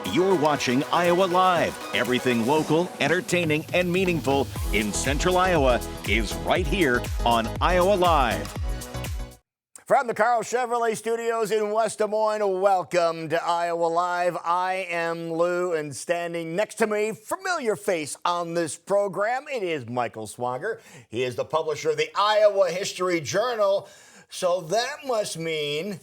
You're watching Iowa Live. Everything local, entertaining, and meaningful in Central Iowa is right here on Iowa Live. From the Carl Chevrolet Studios in West Des Moines, welcome to Iowa Live. I am Lou, and standing next to me, familiar face on this program, it is Michael Swanger. He is the publisher of the Iowa History Journal. So that must mean,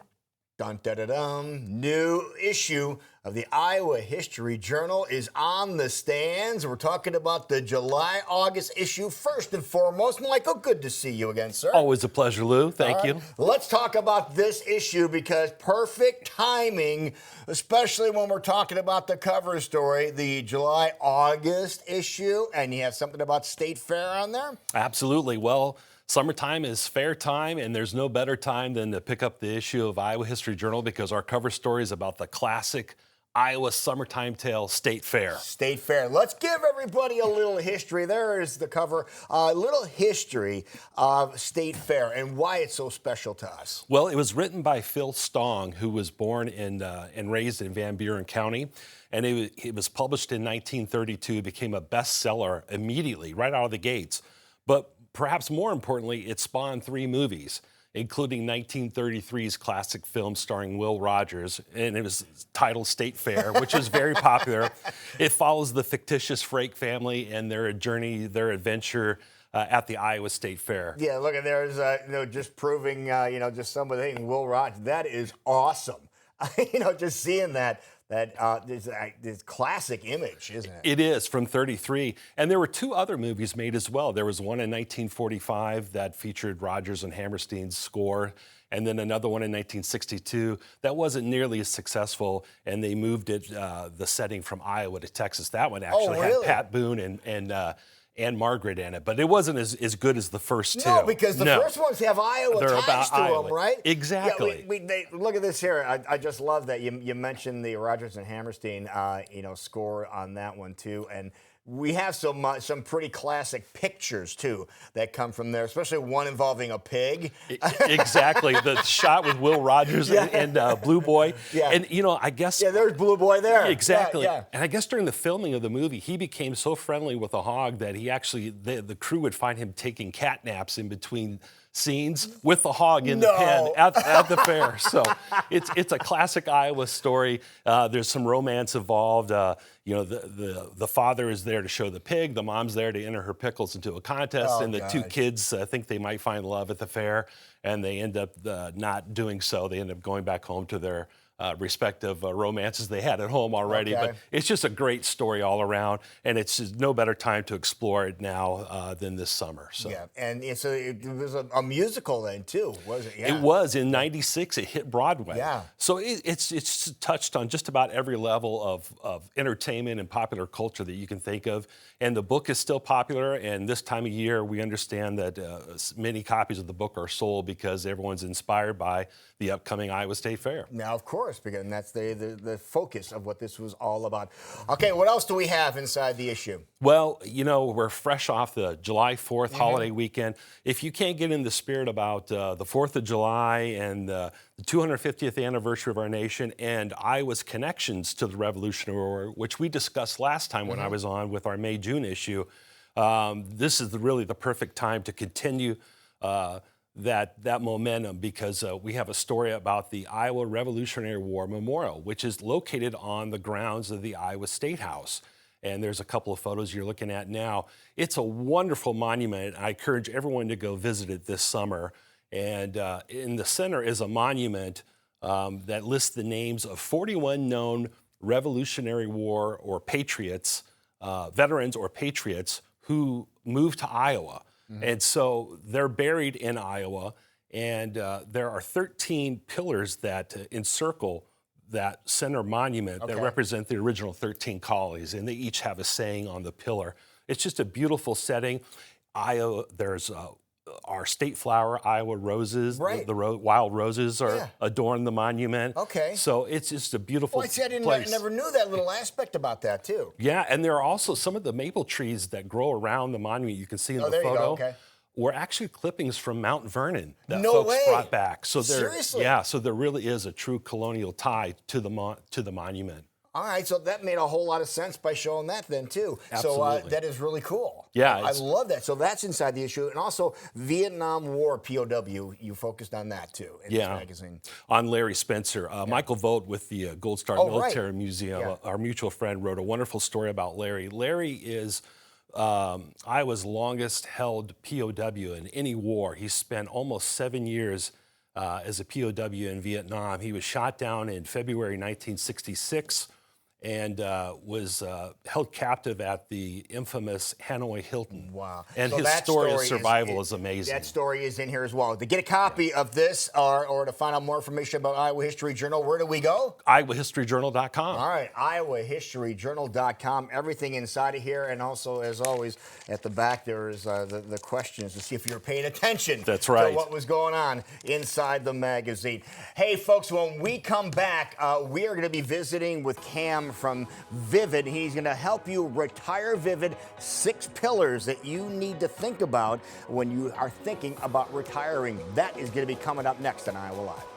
dun-da-da-dum, new issue of the Iowa History Journal is on the stands. We're talking about the July-August issue first and foremost. Michael, good to see you again, sir. Always a pleasure, Lou. Thank you. Let's talk about this issue because perfect timing, especially when we're talking about the cover story, the July-August issue, and you have something about State Fair on there? Absolutely. Well, summertime is fair time, and there's no better time than to pick up the issue of Iowa History Journal because our cover story is about the classic Iowa summertime tale, State Fair. State Fair. Let's give everybody a little history. There is the cover. A little history of State Fair and why it's so special to us. Well, it was written by Phil Stong, who was born and raised in Van Buren County. And it was published in 1932, became a bestseller immediately, right out of the gates. But perhaps more importantly, it spawned 3 movies, including 1933's classic film starring Will Rogers, and it was titled State Fair, which is very popular. It follows the fictitious Frake family and their journey, their adventure at the Iowa State Fair. Yeah, look, and there's, just proving, just some of the things. Will Rogers, that is awesome. Just seeing that. This classic image, isn't it? It is, from 33. And there were 2 other movies made as well. There was one in 1945 that featured Rodgers and Hammerstein's score, and then another one in 1962 that wasn't nearly as successful, and they moved it, the setting from Iowa to Texas. That one actually had Pat Boone and Margaret in it, but it wasn't as good as the first 2. No, because the first ones have Iowa attached to them, right? Exactly. Yeah, look at this here. I just love that you mentioned the Rodgers and Hammerstein, score on that one too, and we have some pretty classic pictures too that come from there, especially one involving a pig. Exactly, the shot with Will Rogers and Blue Boy. Yeah. And I guess there's Blue Boy there. Exactly. Yeah. And I guess during the filming of the movie, he became so friendly with the hog that he actually the crew would find him taking cat naps in between scenes with the hog in the pen at the fair. So it's a classic Iowa story. There's some romance involved. The father is there to show the pig. The mom's there to enter her pickles into a contest. And the 2 kids think they might find love at the fair, and they end up not doing so. They end up going back home to their respective romances they had at home already. Okay. But it's just a great story all around, and it's just no better time to explore it now than this summer. So. Yeah, and so it was a musical then too, was it? Yeah. It was. In '96, it hit Broadway. Yeah. So it's touched on just about every level of entertainment and popular culture that you can think of. And the book is still popular, and this time of year, we understand that many copies of the book are sold because everyone's inspired by the upcoming Iowa State Fair. Now, of course, because that's the focus of what this was all about. Okay, what else do we have inside the issue? Well, we're fresh off the July 4th holiday weekend. If you can't get in the spirit about the 4th of July and the 250th anniversary of our nation and Iowa's connections to the Revolutionary War, which we discussed last time when I was on with our May-June issue, this is really the perfect time to continue that momentum because we have a story about the Iowa Revolutionary War Memorial, which is located on the grounds of the Iowa State House. And there's a couple of photos you're looking at now. It's a wonderful monument. I encourage everyone to go visit it this summer. And in the center is a monument that lists the names of 41 known Revolutionary War or patriots, veterans or patriots who moved to Iowa. And so they're buried in Iowa, and there are 13 pillars that encircle that center monument that represent the original 13 colonies, and they each have a saying on the pillar. It's just a beautiful setting. Iowa, there's our state flower, Iowa roses. Right. The wild roses are adorn the monument. Okay. So it's just a beautiful place. I never knew that little aspect about that, too. Yeah, and there are also some of the maple trees that grow around the monument you can see in the there photo. You go. Okay. Were actually clippings from Mount Vernon that No folks way. brought back. So Seriously? Yeah, so there really is a true colonial tie to the monument. All right, so that made a whole lot of sense by showing that then too. Absolutely. So that is really cool. Yeah, I love that. So that's inside the issue, and also Vietnam War POW. You focused on that too in this magazine. On Larry Spencer, Michael Vogt with the Gold Star Military Museum, our mutual friend, wrote a wonderful story about Larry. Larry is Iowa's longest held POW in any war. He spent almost 7 years as a POW in Vietnam. He was shot down in February 1966 and was held captive at the infamous Hanoi Hilton. Wow. And so his story of survival is amazing. That story is in here as well. To get a copy of this or to find out more information about Iowa History Journal, where do we go? IowaHistoryJournal.com. All right, IowaHistoryJournal.com. Everything inside of here. And also, as always, at the back there is the questions to see if you're paying attention That's right. to what was going on inside the magazine. Hey, folks, when we come back, we are going to be visiting with Cam from Vivid. He's going to help you retire Vivid. 6 pillars that you need to think about when you are thinking about retiring. That is going to be coming up next on Iowa Live.